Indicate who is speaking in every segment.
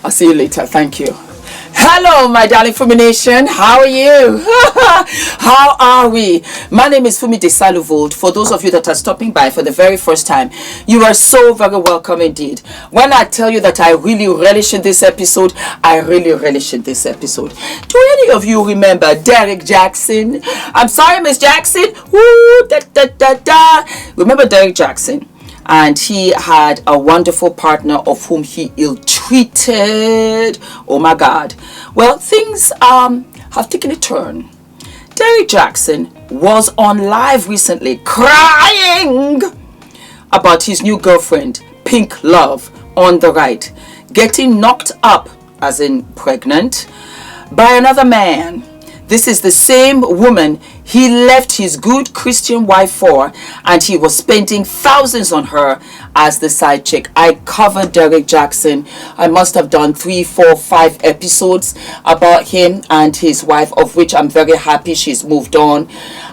Speaker 1: I'll see you later. Thank you. Hello, my darling Fumi Nation. How are you? How are we? My name is Fumidesaluvold. For those of you that are stopping by for the very first time, you are so very welcome indeed. When I tell you that I really relish in this episode, I really relish in this episode. Do any of you remember Derrick Jackson? I'm sorry, Miss Jackson. Woo, da, da, da, da. Remember Derrick Jackson? And he had a wonderful partner of whom he ill-treated. Oh my God. Well, things have taken a turn. Derrick Jackson was on live recently crying about his new girlfriend, Pink Love, on the right, getting knocked up, as in pregnant, by another man. This is the same woman he left his good Christian wife for, and he was spending thousands on her as the side chick. I covered Derrick Jackson. I must have done 3, 4, 5 episodes about him and his wife, of which I'm very happy she's moved on.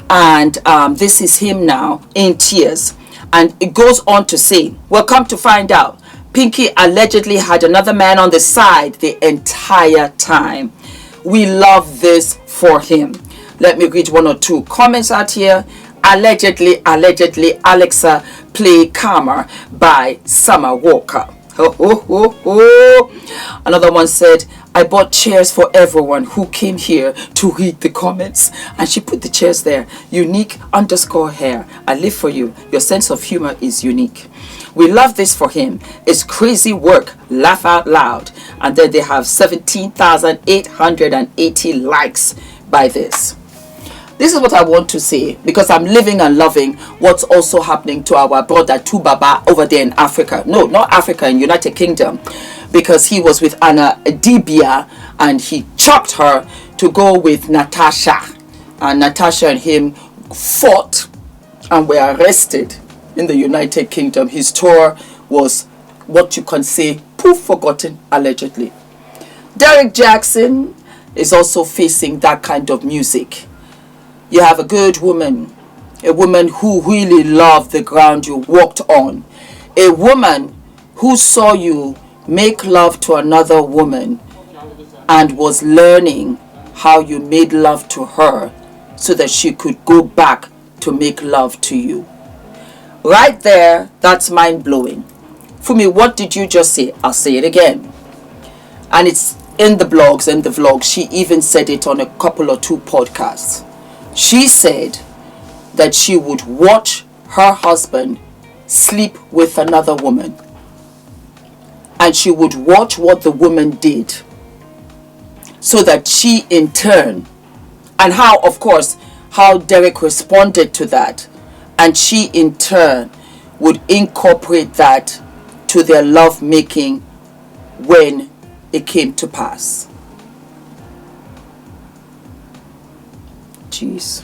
Speaker 1: And this is him now in tears. And it goes on to say, well, come to find out, Pinky allegedly had another man on the side the entire time. We love this for him. Let me read 1 or 2 comments out here. Allegedly, Alexa, play Calmer by Summer Walker. Another one said, I bought chairs for everyone who came here to read the comments. And she put the chairs there. Unique_hair. I live for you. Your sense of humor is unique. We love this for him. It's crazy work. Laugh out loud. And then they have 17,880 likes by this. This is what I want to say, because I'm living and loving what's also happening to our brother Tubaba over there in Africa. No, not Africa, in United Kingdom. Because he was with Anna Dibia and he chopped her to go with Natasha. And Natasha and him fought and were arrested in the United Kingdom. His tour was what you can say, poof, forgotten, allegedly. Derrick Jackson is also facing that kind of music. You have a good woman, a woman who really loved the ground you walked on, a woman who saw you make love to another woman and was learning how you made love to her so that she could go back to make love to you. Right there, that's mind-blowing. Fumi, what did you just say? I'll say it again. And it's in the blogs and the vlogs. She even said it on a couple or 2 podcasts. She said that she would watch her husband sleep with another woman. And she would watch what the woman did. So that she in turn, and how, of course, how Derrick responded to that. And she in turn would incorporate that to their love making when it came to pass. Jeez,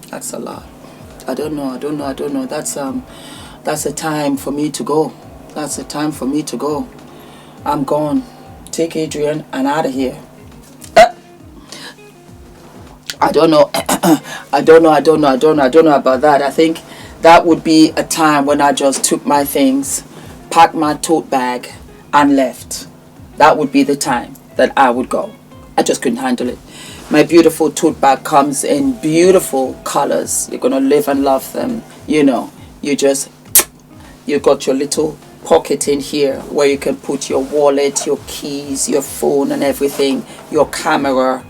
Speaker 1: that's a lot. I don't know. That's a time for me to go. That's a time for me to go. I'm gone. Take Adrian and out of here. I don't know. I don't know about that. I think that would be a time when I just took my things, packed my tote bag, and left. That would be the time that I would go. I just couldn't handle it. My beautiful tote bag comes in beautiful colors. You're going to live and love them. You know, you got your little pocket in here where you can put your wallet, your keys, your phone and everything, your camera,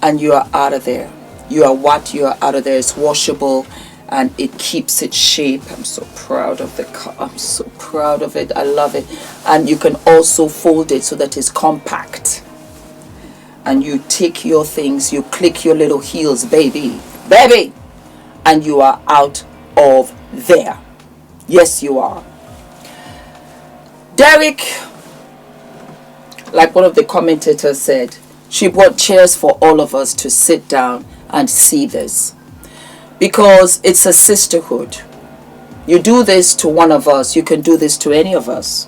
Speaker 1: and you are out of there. You are out of there. It's washable and it keeps its shape. I'm so proud of the car. I'm so proud of it. I love it. And you can also fold it so that it's compact. And you take your things, you click your little heels, baby, and you are out of there. Yes, you are. Derrick, like one of the commentators said, she brought chairs for all of us to sit down and see this. Because it's a sisterhood. You do this to one of us, you can do this to any of us.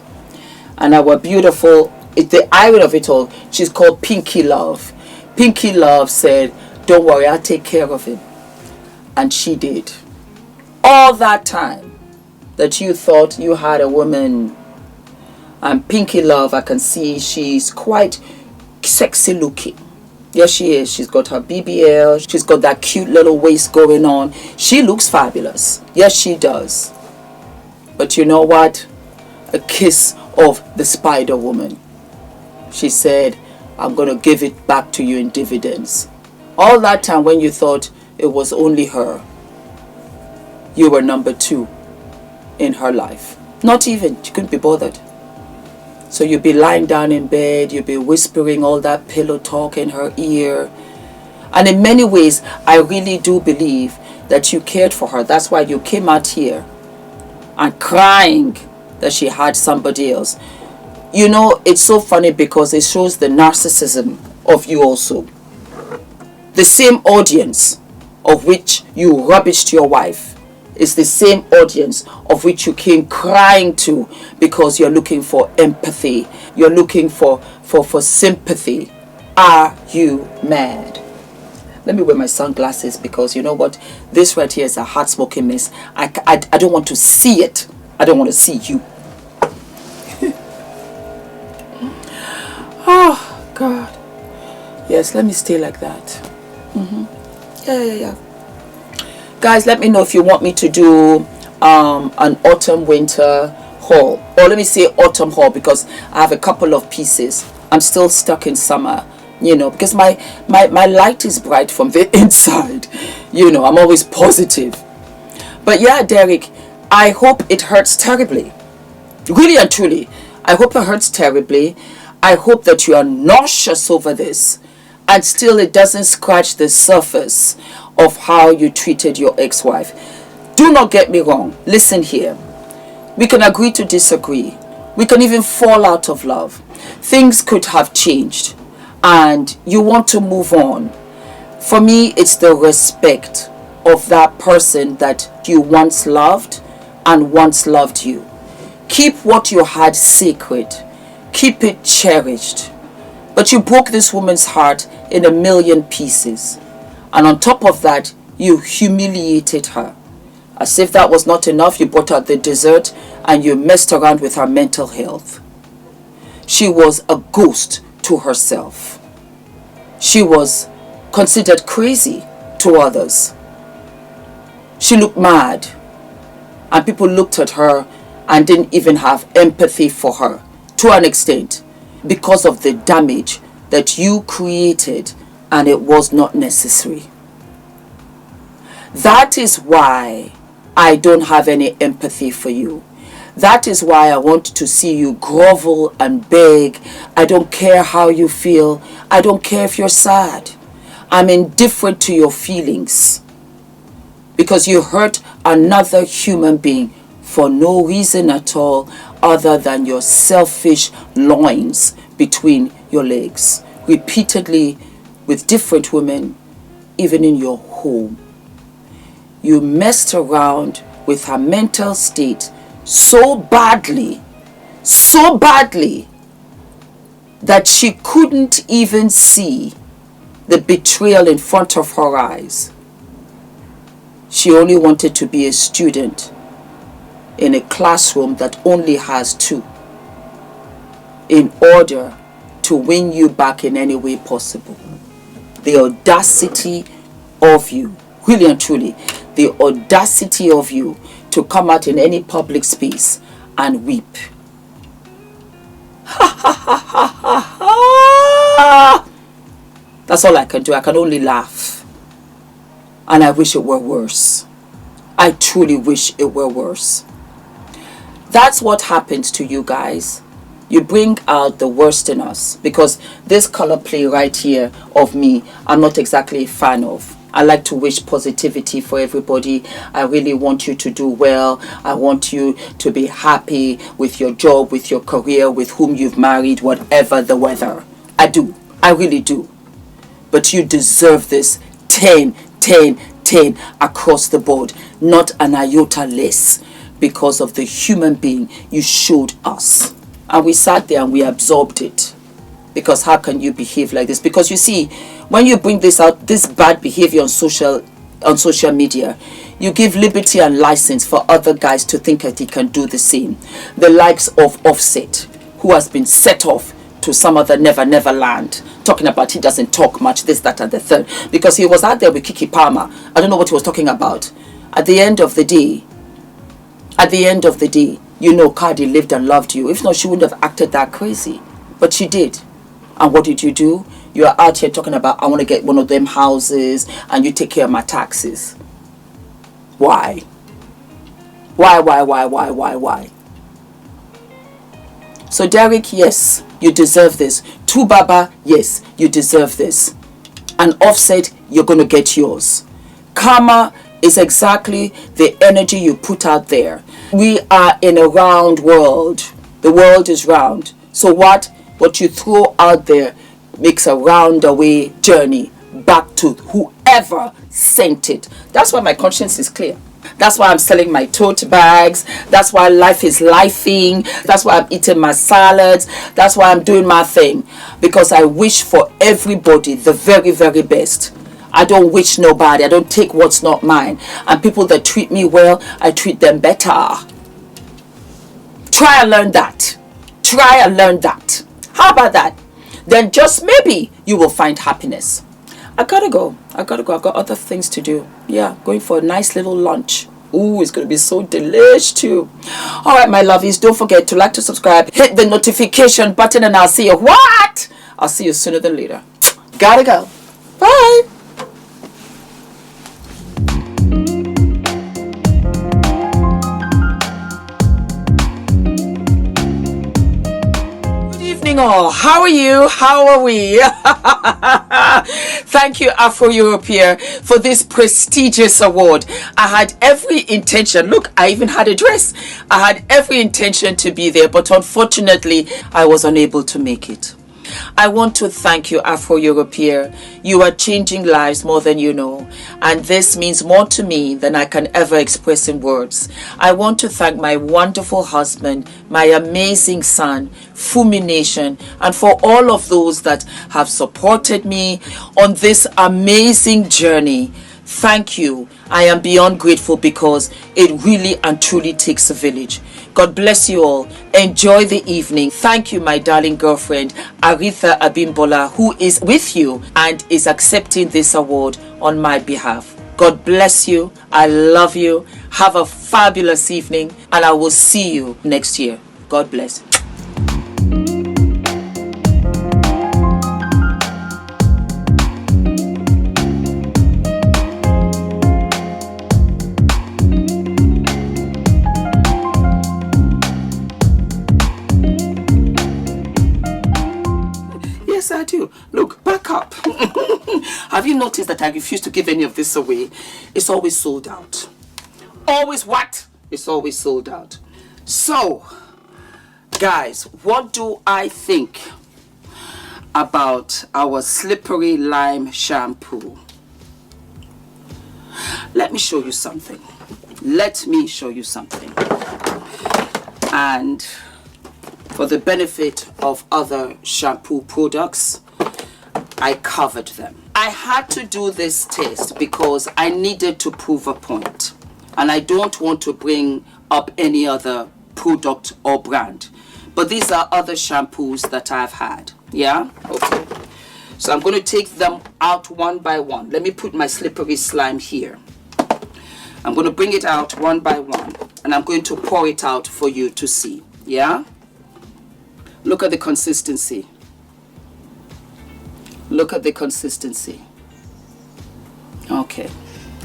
Speaker 1: And our beautiful, the irony of it all, she's called Pinky Love. Pinky Love said, don't worry, I'll take care of him. And she did. All that time that you thought you had a woman And Pinky Love, I can see she's quite sexy looking. Yes, she is. She's got her BBL. She's got that cute little waist going on. She looks fabulous. Yes, she does. But you know what? A kiss of the Spider Woman. She said, I'm going to give it back to you in dividends. All that time when you thought it was only her, you were number 2 in her life. Not even. She couldn't be bothered. So you'd be lying down in bed, you'd be whispering all that pillow talk in her ear. And in many ways, I really do believe that you cared for her. That's why you came out here and crying that she had somebody else. You know, it's so funny because it shows the narcissism of you also. The same audience of which you rubbished your wife is the same audience of which you came crying to because you're looking for empathy. You're looking for sympathy. Are you mad? Let me wear my sunglasses because you know what? This right here is a hot smoking mess. I don't want to see it. I don't want to see you. Oh, God. Yes, let me stay like that. Yeah. Guys, let me know if you want me to do an autumn-winter haul. Or let me say autumn haul because I have a couple of pieces. I'm still stuck in summer, you know, because my light is bright from the inside. You know, I'm always positive. But yeah, Derrick, I hope it hurts terribly. Really and truly. I hope it hurts terribly. I hope that you are nauseous over this. And still it doesn't scratch the surface of how you treated your ex-wife. Do not get me wrong. Listen here. We can agree to disagree. We can even fall out of love. Things could have changed. And you want to move on. For me, it's the respect of that person that you once loved and once loved you. Keep what you had sacred. Keep it cherished. But you broke this woman's heart in a million pieces. And on top of that, you humiliated her. As if that was not enough, you brought out the dessert and you messed around with her mental health. She was a ghost to herself. She was considered crazy to others. She looked mad. And people looked at her and didn't even have empathy for her to an extent because of the damage that you created and it was not necessary. That is why I don't have any empathy for you. That is why I want to see you grovel and beg. I don't care how you feel. I don't care if you're sad. I'm indifferent to your feelings. Because you hurt another human being for no reason at all other than your selfish loins between your legs. Repeatedly with different women, even in your home. You messed around with her mental state so badly that she couldn't even see the betrayal in front of her eyes. She only wanted to be a student in a classroom that only has 2 in order to win you back in any way possible. The audacity of you, really and truly, the audacity of you to come out in any public space and weep. That's all I can do. I can only laugh. And I wish it were worse. I truly wish it were worse. That's what happens to you guys. You bring out the worst in us. Because this color play right here of me, I'm not exactly a fan of. I like to wish positivity for everybody. I really want you to do well. I want you to be happy with your job, with your career, with whom you've married, whatever the weather. I do. I really do. But you deserve this 10 across the board. Not an iota less because of the human being you showed us. And we sat there and we absorbed it. Because how can you behave like this? Because you see, when you bring this out, this bad behavior on social media, you give liberty and license for other guys to think that he can do the same. The likes of Offset. who has been set off to some other never land, talking about he doesn't talk much, this, that, and the third, because he was out there with Kiki Palmer. I don't know what he was talking about. At the end of the day, you know Cardi lived and loved you. If not, she wouldn't have acted that crazy. But she did. And what did you do? You are out here talking about, I want to get one of them houses and you take care of my taxes. Why? Why? So Derrick, yes, you deserve this. Baba, yes, you deserve this. And Offset, you're going to get yours. Karma is exactly the energy you put out there. We are in a round world. The world is round. So what you throw out there makes a round-away journey back to whoever sent it. That's why my conscience is clear. That's why I'm selling my tote bags. That's why life is lifing. That's why I'm eating my salads. That's why I'm doing my thing. Because I wish for everybody the very, very best. I don't wish nobody. I don't take what's not mine. And people that treat me well, I treat them better. Try and learn that. Try and learn that. How about that? Then just maybe you will find happiness. I gotta go. I've got other things to do. Yeah, going for a nice little lunch. Ooh, it's going to be so delish too. All right, my lovies, don't forget to like, to subscribe, hit the notification button, and I'll see you. What? I'll see you sooner than later. Gotta go. Bye. All. How are you? How are we? Thank you, Afro-European, for this prestigious award. I had every intention. Look, I even had a dress. I had every intention to be there, but unfortunately, I was unable to make it. I want to thank you, Afro-European. You are changing lives more than you know, and this means more to me than I can ever express in words. I want to thank my wonderful husband, my amazing son, Fumi Nation, and for all of those that have supported me on this amazing journey. Thank you. I am beyond grateful because it really and truly takes a village. God bless you all. Enjoy the evening. Thank you, my darling girlfriend, Aretha Abimbola, who is with you and is accepting this award on my behalf. God bless you. I love you. Have a fabulous evening, and I will see you next year. God bless. Yes, I do. Look, back up. Have you noticed that I refuse to give any of this away? It's always sold out. Always what? It's always sold out. So, guys, what do I think about our slippery lime shampoo? Let me show you something. And for the benefit of other shampoo products, I covered them. I had to do this test because I needed to prove a point. And I don't want to bring up any other product or brand. But these are other shampoos that I've had. Yeah? Okay. So I'm going to take them out one by one. Let me put my slippery slime here. I'm going to bring it out one by one. And I'm going to pour it out for you to see. Yeah? Look at the consistency. Look at the consistency. Okay,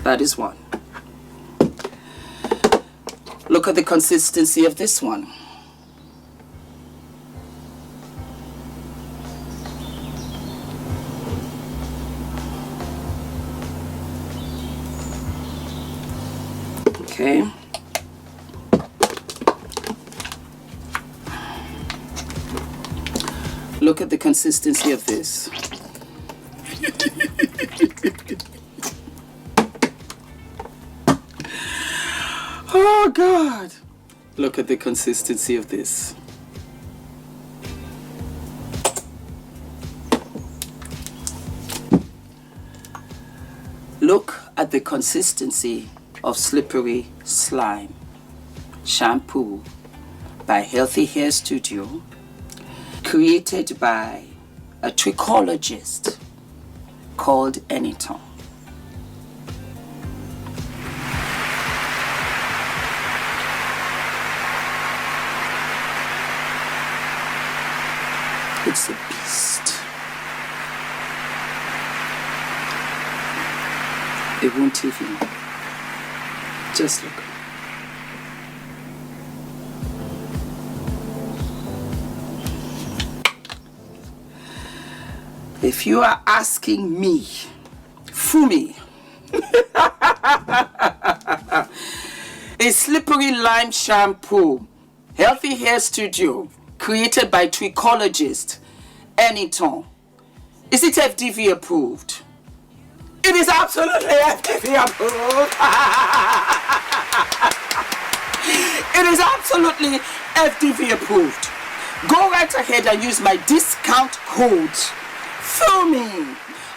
Speaker 1: that is one. Look at the consistency of this one. Okay. Look at the consistency of this. Oh God. Look at the consistency of this. Look at the consistency of slippery slime shampoo by Healthy Hair Studio. created by a trichologist called ENITAN. It's a beast. It won't even. Just look. If you are asking me, Fumi, a slippery lime shampoo, healthy hair studio, created by trichologist ENITAN. Is it FDV approved? It is absolutely FDV approved. It is absolutely FDV approved. Go right ahead and use my discount code Fumi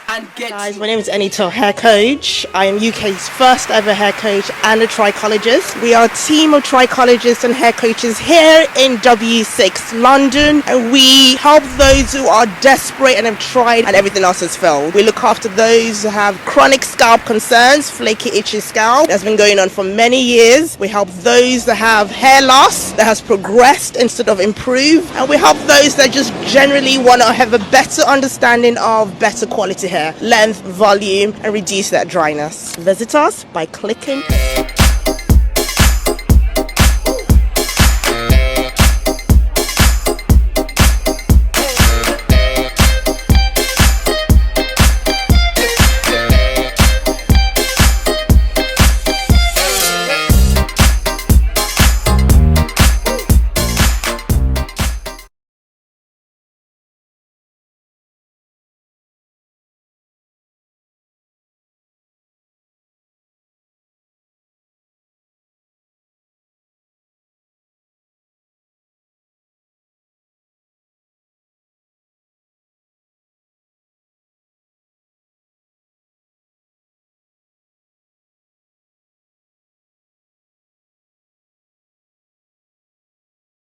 Speaker 1: and get.
Speaker 2: Guys, my name is ENITAN, hair coach. I am UK's first ever hair coach and a trichologist. We are a team of trichologists and hair coaches here in W6 London, and we help those who are desperate and have tried and everything else has failed. We look after those who have chronic scalp concerns, flaky, itchy scalp that's been going on for many years. We help those that have hair loss that has progressed instead of improved, and we help those that just generally want to have a better understanding of better quality hair, length, volume, and reduce that dryness. Visit us by clicking